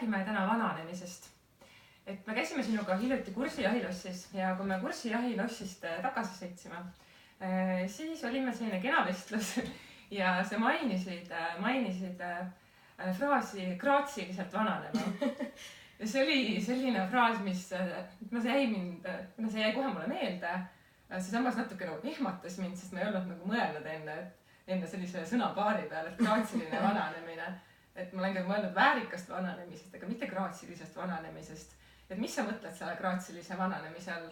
räägime täna vananemisest. Et me käisime sinuga hiljuti kursijahilossis ja kui me kursijahilossist tagasi sõitsime, siis olime selline kena vestlus ja sa mainisid fraasi graatsiliselt vananema. Ja see oli selline fraas, mis see jäi kohe mulle meelde. See samas natuke nagu ehmatas mind, sest ma ei olnud nagu mõelnud enne sellise sõnapaari peale, et graatsiline vananemine. Et ma olen ka mõelnud väärikast vananemisest, aga mitte graatsilisest vananemisest. Et mis sa mõtled selle graatsilise vananemise all?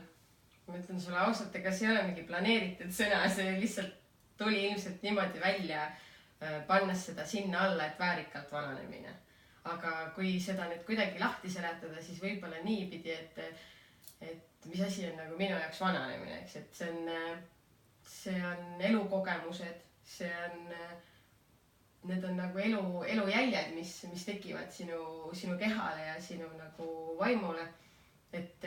Ma ütlen sulle ausalt, ega see ei ole mingi planeeritud sõna, see lihtsalt tuli ilmselt niimoodi välja, pannes seda sinna alla, et väärikalt vananemine. Aga kui seda nüüd kuidagi lahti seletada, siis võib-olla niipidi, et mis asi on nagu minu jaoks vananemine, eks, et see on elukogemused, need on nagu elujäljed, mis tekivad sinu kehale ja sinu nagu vaimule. Et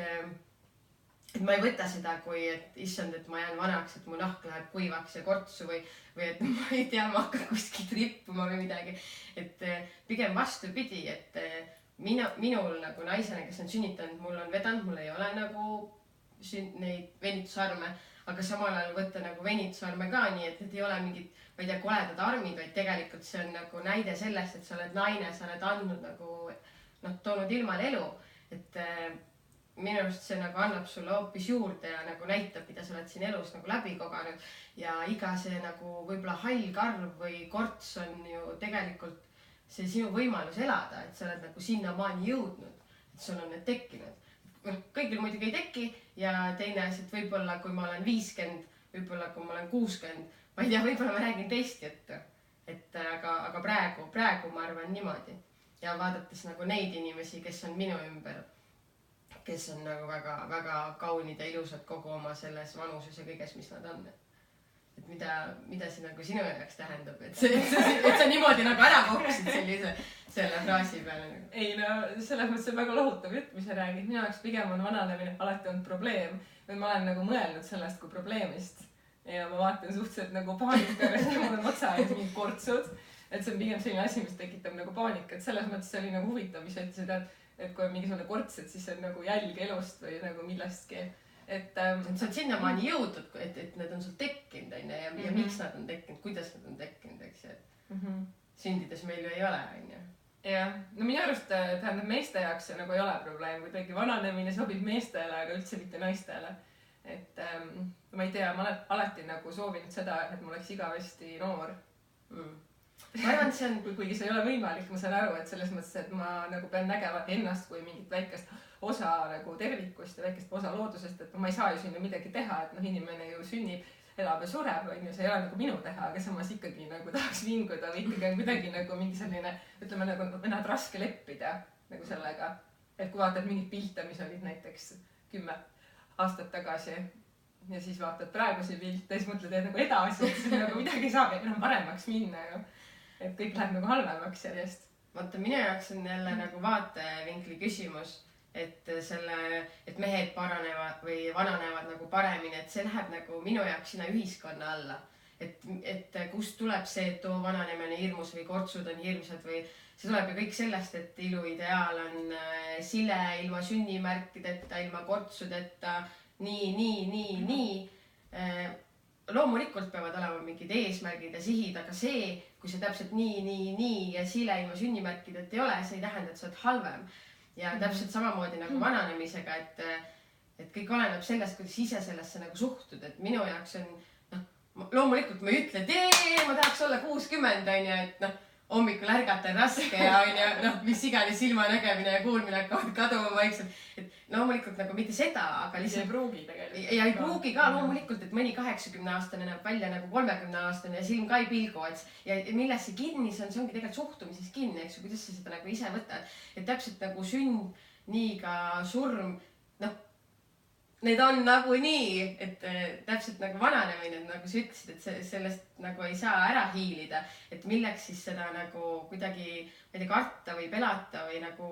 ma ei võta seda kui, et issand, et ma jään vanaks, et mu nahk läheb kuivaks ja kortsu või et ma ei tea, ma hakkan kuskilt rippuma või midagi. Et pigem vastupidi, et minul nagu naisena, kes on sünnitanud, mul on vedanud, mul ei ole nagu neid venitusarme, aga samal ajal võtta nagu venitusarme ka nii, et need ei ole mingid, ma ei tea, koledad armid, vaid tegelikult see on nagu näide sellest, et sa oled naine, sa oled andnud nagu, toonud ilmale elu. Et minu arust see nagu annab sulle hoopis juurde ja nagu näitab, mida sa oled siin elus nagu läbi koganud. Ja iga see nagu võib-olla hall karv või korts on ju tegelikult see sinu võimalus elada, et sa oled nagu sinnamaani jõudnud, et sul on need tekkinud. Kõigil muidugi ei teki ja teine asi, et võib-olla kui ma olen 50, võib-olla kui ma olen 60, ma ei tea, võib-olla ma räägin teist juttu. Aga praegu ma arvan niimoodi. Ja vaadates nagu neid inimesi, kes on minu ümber, kes on nagu väga kaunid ja ilusad kogu oma selles vanuses ja kõiges, mis nad on. Et mida see nagu sinu jaoks tähendab, et sa niimoodi nagu ära kohkusid selle fraasi peale. Ei no, selles mõttes on väga lohutav jutt, mis sa räägid. Minu jaoks pigem on vananemine alati on probleem. Või ma olen nagu mõelnud sellest kui probleemist. Ja ma vaatan suhteliselt nagu paanikaga, et mul on otsa ees mingid kortsud. Et see on pigem selline asi, mis tekitab nagu paanika. Et selles mõttes see oli nagu huvitav, mis sa ütlesid, et kui on mingisugune korts, et siis see on nagu jälg elust või nagu millestki. Sa oled sinnamaani jõudnud, et need on sul tekkinud ja miks nad on tekkinud, kuidas nad on tekkinud, eks ju. Sündides meil ju ei ole, on ju. Jah, no minu arust tähendab meeste jaoks see nagu ei ole probleem, kuidagi vananemine sobib meestele, aga üldse mitte naistele. Et ma ei tea, ma olen alati nagu soovinud seda, et mul oleks igavesti noor. Ma arvan, see on... Kuigi see ei ole võimalik, ma saan aru, et selles mõttes, et ma nagu pean nägema ennast kui mingit väikest osa nagu tervikust ja väikest osa loodusest, et ma ei saa ju sinna midagi teha, et inimene ju sünnib, elab ja sureb, see ei ole nagu minu teha, aga samas ikkagi nagu tahaks vinguda või ikkagi on kuidagi nagu mingi selline, ütleme nagu ennad raske leppida nagu sellega, et kui vaatad mingid pilte, mis olid näiteks 10 aastat tagasi ja siis vaatad praegusi pilte ja siis mõtled, et nagu edasi, et siis nagu midagi ei saa enam paremaks minna ju, et kõik läheb nagu halvemaks järjest. Vaata, minu jaoks on jälle nagu vaatevinkli küsimus, et mehed paranevad või vananevad nagu paremini, et see läheb nagu minu jaoks sinna ühiskonna alla. Et kust tuleb see, et vananemine hirmus või kortsud on hirmsad või see tuleb ju kõik sellest, et iluideaal on sile ilma sünnimärkideta, ilma kortsudeta, nii. Loomulikult peavad olema mingid eesmärgid ja sihid, aga see, kui see täpselt nii ja sile ilma sünnimärkideta ei ole, see ei tähenda, et sa oled halvem. Ja täpselt samamoodi nagu vananemisega, et kõik oleneb sellest, kuidas ise sellesse nagu suhtud, et minu jaoks on, loomulikult ma ei ütle, et ma tahaks olla 60, on ju, et hommikul ärgata on raske ja on ju, mis iganes silmanägemine ja kuulmine hakkavad kaduma vaikselt, et loomulikult nagu mitte seda, aga lihtsalt... ei pruugi tegelikult. Ja ei pruugi ka loomulikult, et mõni 80-aastane näeb välja nagu 30-aastane ja silm ka ei pilgu, ja milles see kinni, see ongi tegelikult suhtumises kinni, eks ju, kuidas sa seda nagu ise võtad, et täpselt nagu sünd, nii ka surm, need on nagu nii, et täpselt nagu vananemine, nagu sa ütlesid, et sellest nagu ei saa ära hiilida, et milleks siis seda nagu kuidagi, ma ei tea, karta või pelata või nagu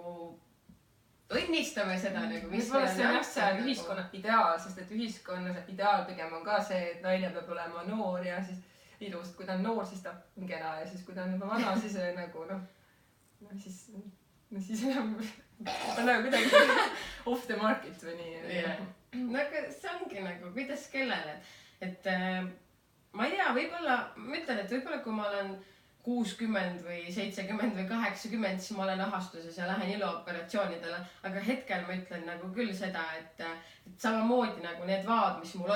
õnnistame seda nagu, mis see on jah ühiskonna ideaal, sest et ühiskonna ideaal pigem on ka see, et naine peab olema noor ja siis ilus, kui ta on noor, siis ta on kena ja siis kui ta on juba vana, siis nagu siis no siis enam ta nagu kuidagi off the market või nii. no aga see ongi nagu kuidas kellele, et ma ei tea, võib-olla ma ütlen, et võib-olla kui ma olen 60 või 70 või 80, siis ma olen ahastuses ja lähen iluoperatsioonidele, aga hetkel ma ütlen nagu küll seda, et samamoodi nagu need vaad, mis mul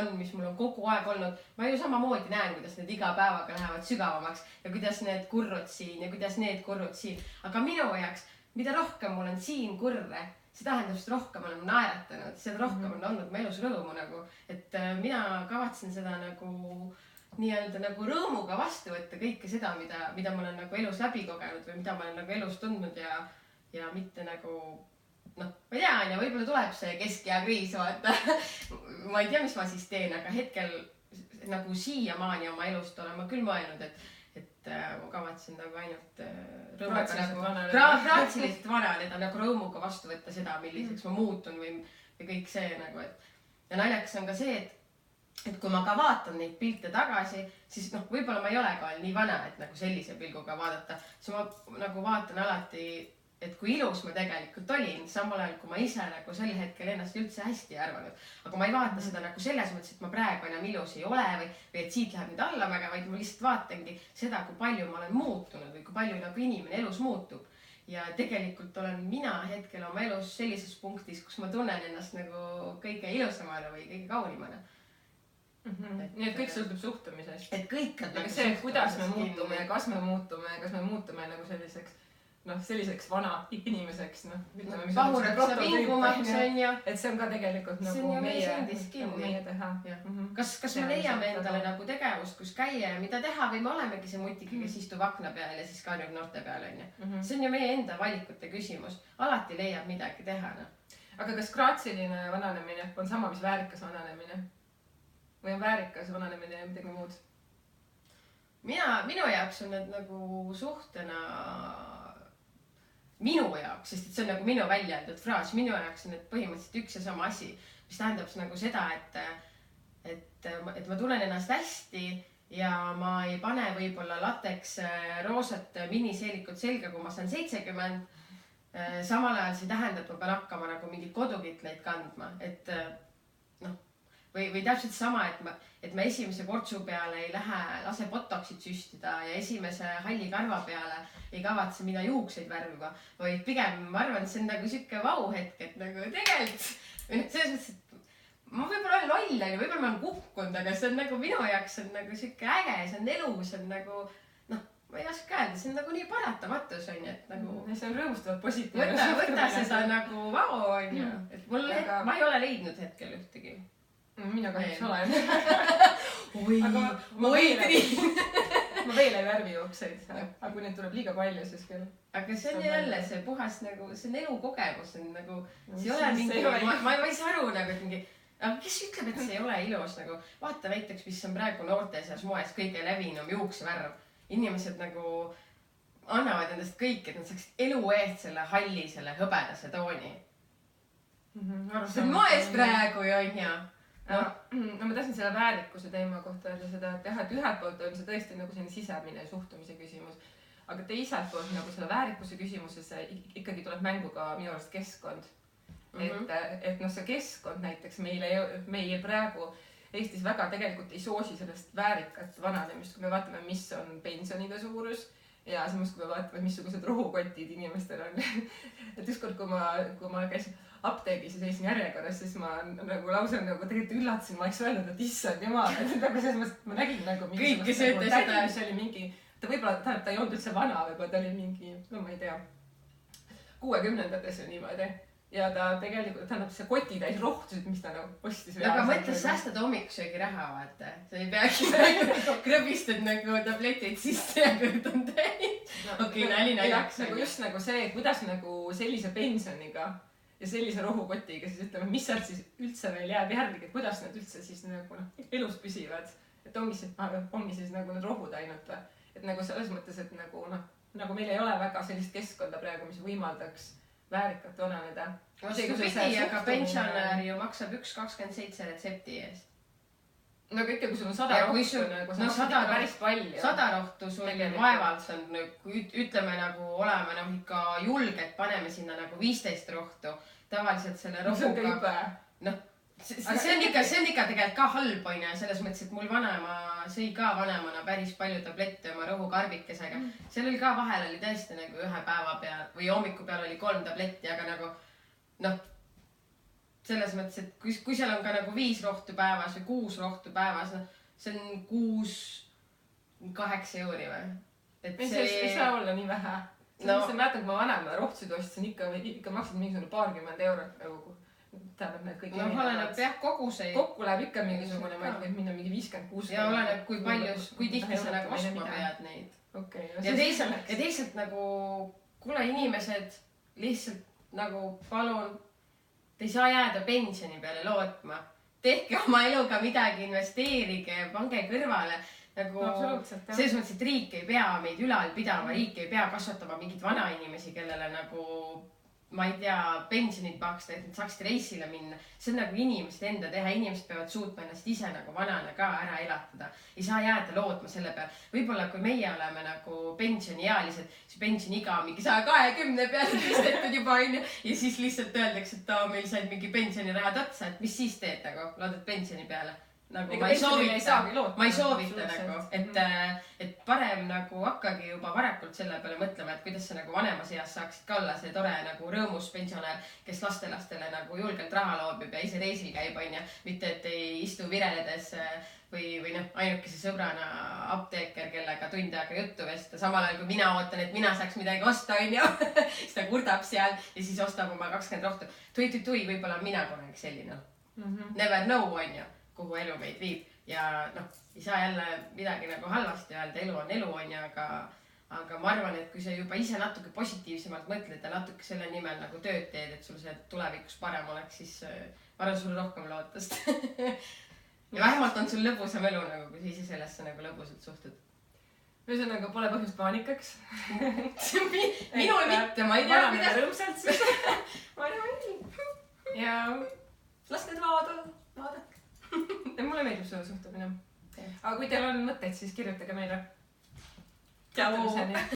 on kogu aeg olnud, ma ju samamoodi näen, kuidas need iga päevaga lähevad sügavamaks ja kuidas need kurrud siin ja kuidas need kurrud siin, aga minu jaoks, mida rohkem mul on siin kurre, see tähendab, et rohkem olen naeratanud, seda rohkem on olnud mu elus rõõmu nagu, et mina kavatsen seda nagu nii-öelda nagu rõõmuga vastu võtta kõike seda, mida ma olen nagu elus läbi kogenud või mida ma olen nagu elus tundnud ja mitte nagu noh, ma ei tea, võib-olla tuleb see keskea kriis, vaata. ma ei tea, mis ma siis teen, aga hetkel nagu siiamaani oma elust olen ma küll mõelnud, et ma kavatsen nagu ainult praatsiliselt vananeda, nagu rõõmuga vastu võtta seda, milliseks ma muutun või kõik see nagu, et ja naljakas on ka see, et kui ma ka vaatan neid pilte tagasi, siis noh, võib-olla ma ei ole ka nii vana, et nagu sellise pilguga vaadata, siis ma nagu vaatan alati, et kui ilus ma tegelikult olin, samal ajal kui ma ise nagu sel hetkel ennast üldse hästi ei arvanud. Aga ma ei vaata seda nagu selles mõttes, et ma praegu enam ilus ei ole või et siit läheb nüüd allamäge, vaid ma lihtsalt vaatangi seda, kui palju ma olen muutunud või kui palju nagu inimene elus muutub. Ja tegelikult olen mina hetkel oma elus sellises punktis, kus ma tunnen ennast nagu kõige ilusamana või kõige kaunimana. Nii et kõik sõltub suhtumisest. Et kõik on nagu see, kuidas me muutume ja kas me muutume nagu selliseks vana inimeseks, pahuraks ja vingumaks on ju. Et see on ka tegelikult nagu meie teha. Kas me leiame endale nagu tegevust, kus käia ja mida teha või me olemegi see mutika, kes istub akna peal ja siis karjub noorte peal on ju. See on ju meie enda valikute küsimus. Alati leiab midagi teha. Aga kas graatsiline vananemine on sama, mis väärikas vananemine? Või on väärikas vananemine ja midagi muud? Minu jaoks on need nagu suhtena minu jaoks, sest see on nagu minu välja öeldud fraas, minu jaoks on need põhimõtteliselt üks ja sama asi, mis tähendab nagu seda, et ma tunnen ennast hästi ja ma ei pane võib-olla lateks roosat miniseelikut selga, kui ma saan 70. Samal ajal see tähendab, et ma pean hakkama nagu mingid kodukitleid kandma, et või täpselt sama, et ma esimese kortsu peale ei lase botoxit süstida ja esimese halli karva peale ei kavatse mina juukseid värvima, vaid pigem ma arvan, et see on nagu siuke vau-hetk, et nagu tegelikult selles mõttes, et ma võib-olla olen loll, aga võib-olla ma olen kukkunud, aga see on nagu minu jaoks on nagu siuke äge, see on elu, see on nagu ma ei oska öelda, see on nagu nii paratamatus on ju, et nagu see on rõõmustavalt positiivne. Võta seda nagu vau on ju, et ma ei ole leidnud hetkel ühtegi. Mina kahjuks olen. Aga ma veel ei värvi juukseid, aga kui neid tuleb liiga palju, siis küll. Aga see on jälle see puhas nagu, see on elukogemus, see on nagu, see ei ole mingi, ma ei saa aru nagu, et mingi, aga kes ütleb, et see ei ole ilus nagu, vaata näiteks, mis on praegu noorte seas moes kõige levinum juuksevärv. Inimesed nagu annavad endast kõik, et nad saaksid elu eest selle halli, selle hõbedase tooni. See on moes praegu ju on ju. No ma tahtsin selle väärikuse teema kohta öelda seda, et jah, et ühelt poolt on see tõesti nagu selline sisemine suhtumise küsimus, aga teiselt poolt nagu selle väärikuse küsimuses ikkagi tuleb mängu ka minu arust keskkond. Et see keskkond näiteks meil praegu Eestis väga tegelikult ei soosi sellest väärikat vananemist, kui me vaatame, mis on pensionide suurus ja samas, kui me vaatame, missugused rohukotid inimestel on. Et ükskord, kui ma käisin apteegis ja seisin järjekorras, siis ma nagu lausa nagu tegelikult üllatasin, ma oleks öelnud, et issand jumal, et selles mõttes, et ma nägin nagu mingisugust tädi, mis oli mingi, ta võib-olla, ta ei olnud üldse vana, võib-olla ta oli mingi, no ma ei tea, 60-ndates või niimoodi. Ja ta tegelikult, tähendab see kotitäis rohtusid, mis ta nagu ostis. Aga mõtles säästad hommikusöögi raha, vaata. Sa ei peagi krõbistad nagu tabletid sisse ja kõrd on täis. Okei, nali naljaks. Just nagu see, kuidas nagu sellise pensioniga ja sellise rohukotiga siis ütleme, mis sealt siis üldse veel jääb järgi, et kuidas nad üldse siis nagu elus püsivad. Et ongi siis nagu need rohud ainult. Et nagu selles mõttes, et nagu meil ei ole väga sellist keskkonda praegu, mis võimaldaks väärikalt vananeda. Vastupidi, aga pensionär ju maksab 1,27 retsepti eest. no aga ikka, kui sul on 100 Ja kui rohtu, sul- nagu no sa maksad 100 ikka päris palju. 100 rohtu sul Tegelikult. vaevalt on, ütleme nagu oleme noh ikka julged, paneme sinna nagu 15 rohtu. Tavaliselt selle see on ka rohuga, jube. see on ikka tegelikult ka halb on ju, selles mõttes, et mul vanaema sõi ka vanemana päris palju tablette oma rohukarbikesega. Seal oli ka vahel oli tõesti nagu ühe päeva peal või hommiku peal oli 3 tabletti, aga nagu noh, selles mõttes, et kui seal on ka nagu 5 rohtu päevas või 6 rohtu päevas, see on 6-8 euri või? Et see ei saa olla nii vähe. No. Ma mäletan, kui ma vanema rohtusid ostsin, ikka maksid mingisugune paarkümmend eurot nagu. Tähendab need kõik. No oleneb jah koguseid. Kokku läheb ikka mingisugune, ma võib minna mingi 50-60. Ja oleneb kui tihti sa nagu ostma pead neid. Okay, ja teisalt nagu, kuule inimesed lihtsalt nagu palun, te ei saa jääda pensioni peale lootma. Tehke oma eluga midagi, investeerige, pange kõrvale. Nagu, selles mõttes, et riik ei pea meid ülal pidama, riik ei pea kasvatama mingid vanainimesi, kellele nagu, ma ei tea, pensionid maksta, et nad saaksid reisile minna. See on nagu inimesed enda teha, inimesed peavad suutma ennast ise nagu vanana ka ära elatada. Ei saa jääda lootma selle peale. Võib-olla kui meie oleme nagu pensioniealised, siis pensioniiga on mingi 120 peale pistetud juba on ja siis lihtsalt öeldakse, et meil said mingi pensionirahad otsa, et mis siis teed nagu, loodad pensioni peale. Nagu ma ei soovita nagu, et parem nagu hakkagi juba varakult selle peale mõtlema, et kuidas sa nagu vanemas eas saaksid ka olla see tore nagu rõõmus pensionär, kes lastelastele nagu julgelt raha loobib ja ise reisil käib, on ja mitte, et ei istu vireledes või noh, ainukese sõbrana apteeker, kellega tund aega juttu vesta, samal ajal kui mina ootan, et mina saaks midagi osta, on ju, siis ta kurdab seal ja siis ostab oma 20 rohtu. Tui, võib-olla mina kunagi selline. Never know, on ju. Kuhu elu meid viib ja noh, ei saa jälle midagi nagu halvasti öelda, elu on ja aga ma arvan, et kui sa juba ise natuke positiivsemalt mõtled ja natuke selle nimel nagu tööd teed, et sul see tulevikus parem oleks, siis ma arvan, sul rohkem lootust. Ja vähemalt on sul lõbusam elu nagu, kui sa ise sellesse nagu lõbusalt suhtud. Ühesõnaga pole põhjust paanikaks. Minul mitte, ma ei tea, mida rõõmsalt siis. Ma arvan nii. Ja las need vaadake. Mulle meeldib sulle suhtumine. Aga kui teil on mõtteid, siis kirjutage meile. Tšau!